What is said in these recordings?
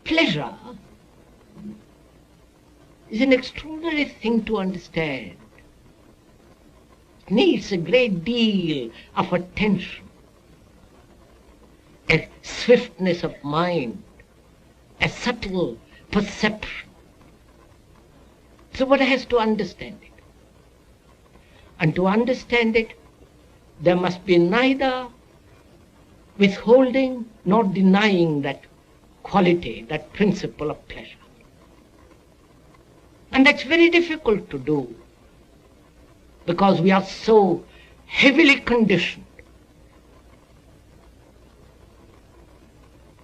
pleasure is an extraordinary thing to understand. It needs a great deal of attention, a swiftness of mind, a subtle perception. So one has to understand it. And to understand it, there must be neither withholding nor denying that quality, that principle of pleasure. And that's very difficult to do, because we are so heavily conditioned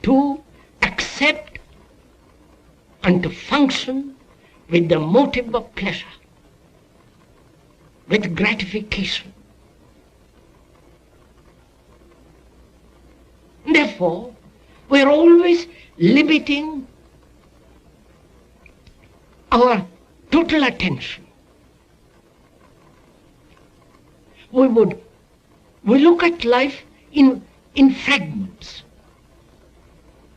to accept and to function with the motive of pleasure, with gratification. Therefore, we are always limiting our total attention. We look at life in fragments.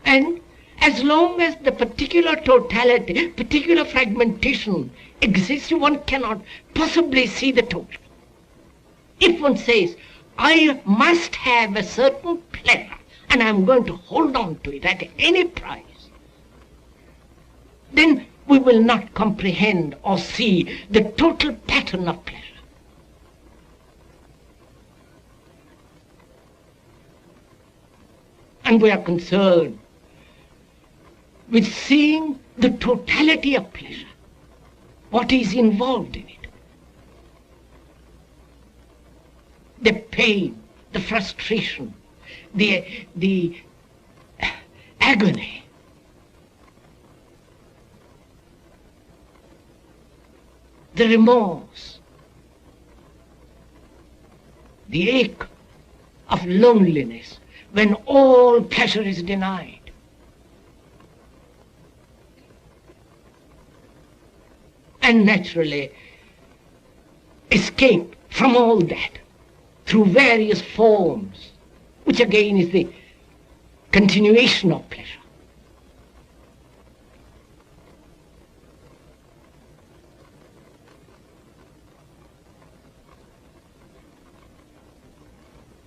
And as long as the particular totality, particular fragmentation exists, one cannot possibly see the total. If one says, I must have a certain pleasure and I'm going to hold on to it at any price, then we will not comprehend or see the total pattern of pleasure. And we are concerned with seeing the totality of pleasure, what is involved in it. The pain, the frustration, the agony, the remorse, the ache of loneliness when all pleasure is denied. And naturally escape from all that through various forms, which again is the continuation of pleasure.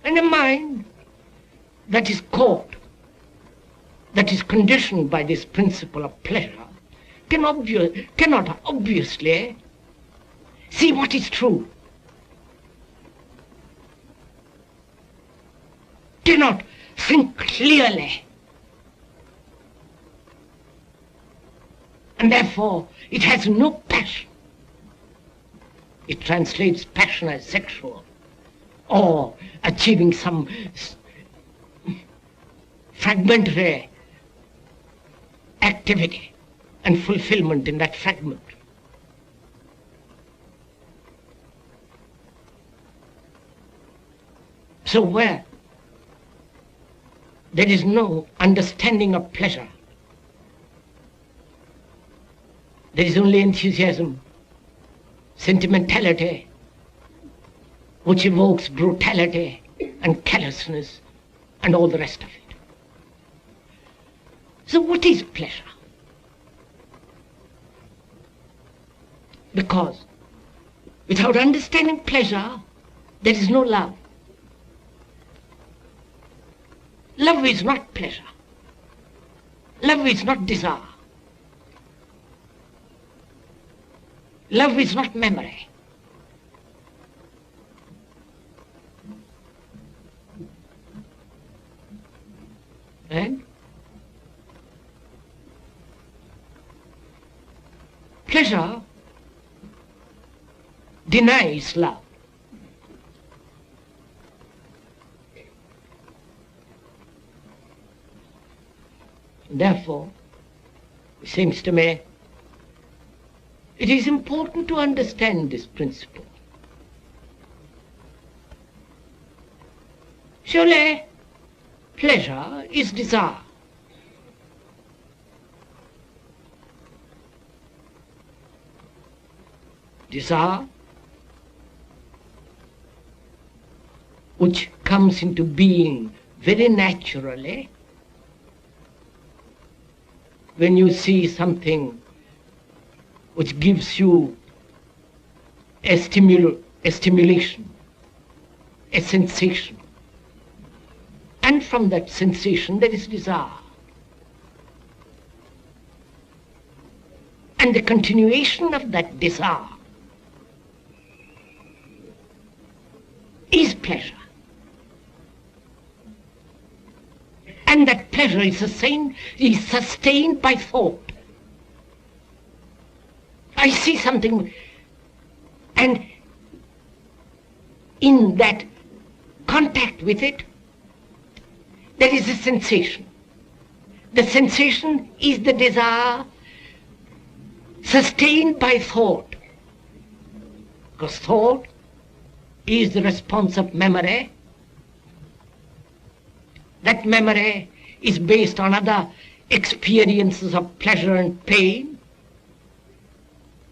And a mind that is caught, that is conditioned by this principle of pleasure, cannot obviously see what is true, cannot think clearly, and therefore it has no passion. It translates passion as sexual, or achieving some fragmentary activity and fulfillment in that fragment. So where there is no understanding of pleasure, there is only enthusiasm, sentimentality, which evokes brutality and callousness and all the rest of it. So what is pleasure? Because without understanding pleasure, there is no love. Love is not pleasure. Love is not desire. Love is not memory. And pleasure denies love. Therefore, it seems to me, it is important to understand this principle. Surely, pleasure is desire. Desire, which comes into being very naturally when you see something which gives you a stimulation, a sensation. And from that sensation there is desire. And the continuation of that desire is pleasure. And that pleasure is sustained by thought. I see something, and in that contact with it, there is a sensation. The sensation is the desire sustained by thought. Because thought is the response of memory. That memory is based on other experiences of pleasure and pain.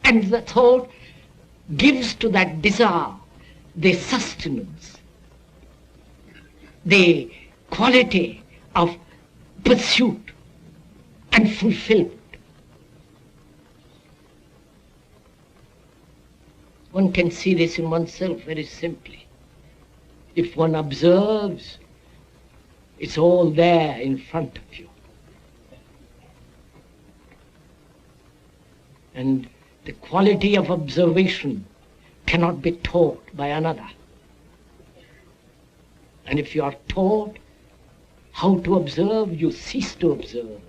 And the thought gives to that desire the sustenance, the quality of pursuit and fulfillment. One can see this in oneself very simply. If one observes, it's all there in front of you. And the quality of observation cannot be taught by another. And if you are taught how to observe, you cease to observe.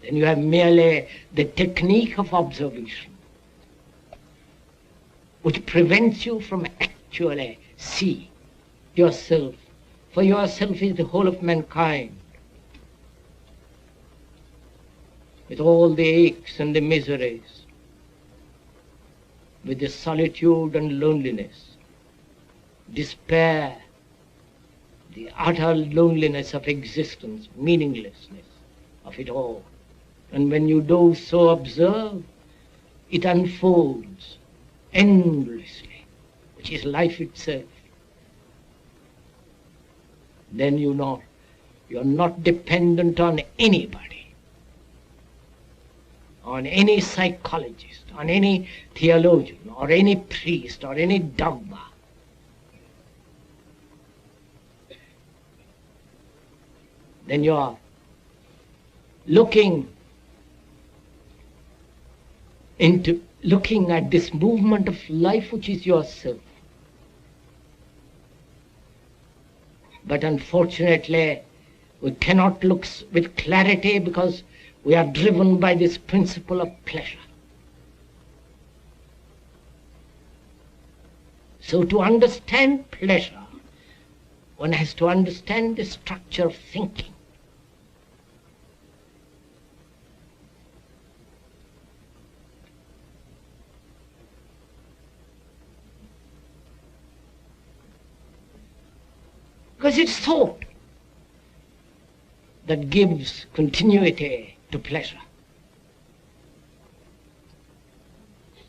Then you have merely the technique of observation, which prevents you from actually seeing yourself. For yourself is the whole of mankind, with all the aches and the miseries, with the solitude and loneliness, despair, the utter loneliness of existence, meaninglessness of it all. And when you do so observe, it unfolds endlessly, which is life itself. Then you're not dependent on anybody, on any psychologist, on any theologian, or any priest, or any dogma. Then you are looking at this movement of life which is yourself. But unfortunately, we cannot look with clarity because we are driven by this principle of pleasure. So to understand pleasure, one has to understand the structure of thinking. Because it's thought that gives continuity to pleasure.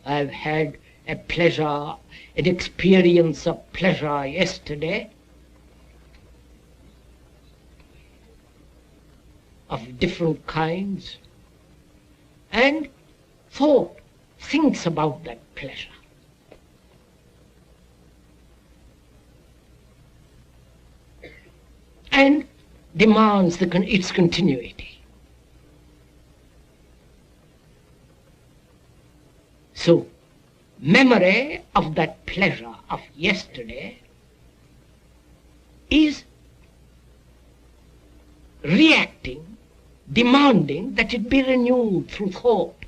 I've had an experience of pleasure yesterday, of different kinds, and thought thinks about that pleasure. And demands its continuity. So, memory of that pleasure of yesterday is reacting, demanding that it be renewed through thought.